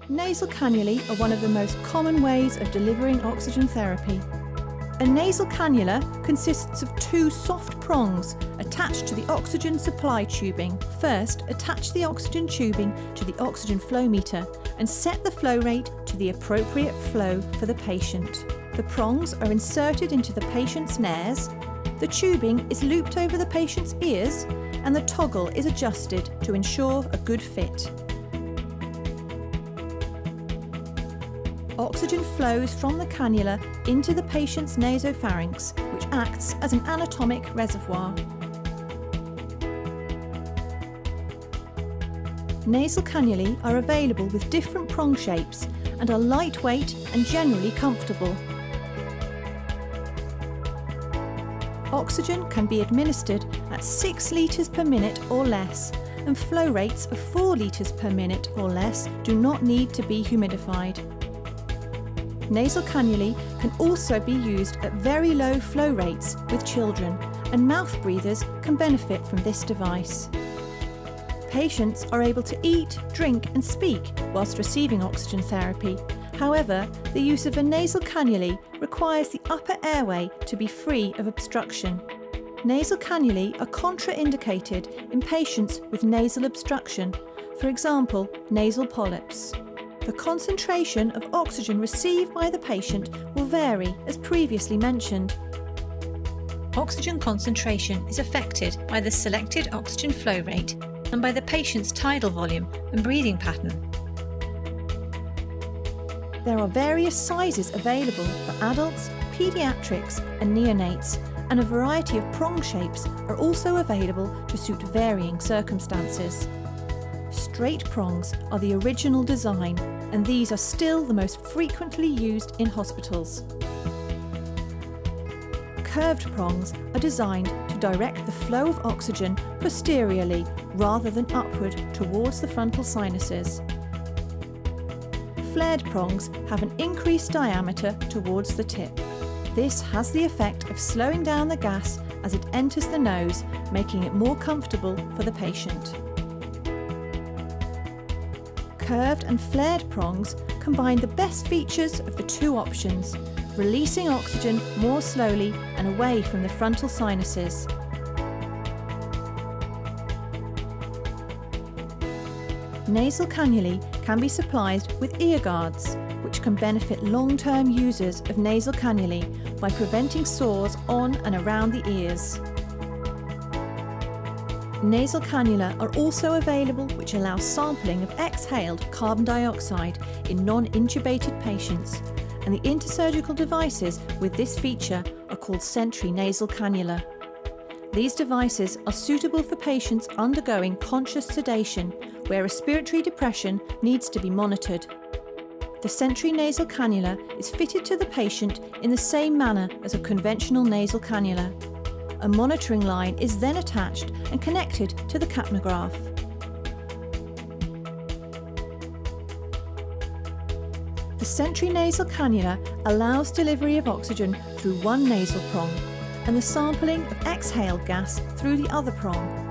Nasal cannulae are one of the most common ways of delivering oxygen therapy. A nasal cannula consists of two soft prongs attached to the oxygen supply tubing. First, attach the oxygen tubing to the oxygen flow meter and set the flow rate to the appropriate flow for the patient. The prongs are inserted into the patient's nares, the tubing is looped over the patient's ears, and the toggle is adjusted to ensure a good fit. Oxygen flows from the cannula into the patient's nasopharynx, which acts as an anatomic reservoir. Nasal cannulae are available with different prong shapes and are lightweight and generally comfortable. Oxygen can be administered at 6 litres per minute or less, and flow rates of 4 litres per minute or less do not need to be humidified. Nasal cannulae can also be used at very low flow rates with children, and mouth breathers can benefit from this device. Patients are able to eat, drink and speak whilst receiving oxygen therapy. However, the use of a nasal cannulae requires the upper airway to be free of obstruction. Nasal cannulae are contraindicated in patients with nasal obstruction, for example, nasal polyps. The concentration of oxygen received by the patient will vary, as previously mentioned. Oxygen concentration is affected by the selected oxygen flow rate and by the patient's tidal volume and breathing pattern. There are various sizes available for adults, paediatrics and neonates, and a variety of prong shapes are also available to suit varying circumstances. Straight prongs are the original design, and these are still the most frequently used in hospitals. Curved prongs are designed to direct the flow of oxygen posteriorly rather than upward towards the frontal sinuses. Flared prongs have an increased diameter towards the tip. This has the effect of slowing down the gas as it enters the nose, making it more comfortable for the patient. Curved and flared prongs combine the best features of the two options, releasing oxygen more slowly and away from the frontal sinuses. Nasal cannulae can be supplied with ear guards, which can benefit long-term users of nasal cannulae by preventing sores on and around the ears. Nasal cannula are also available which allow sampling of exhaled carbon dioxide in non-intubated patients, and the intersurgical devices with this feature are called Sentry nasal cannula. These devices are suitable for patients undergoing conscious sedation where respiratory depression needs to be monitored. The Sentry nasal cannula is fitted to the patient in the same manner as a conventional nasal cannula. A monitoring line is then attached and connected to the capnograph. The Sentry nasal cannula allows delivery of oxygen through one nasal prong and the sampling of exhaled gas through the other prong.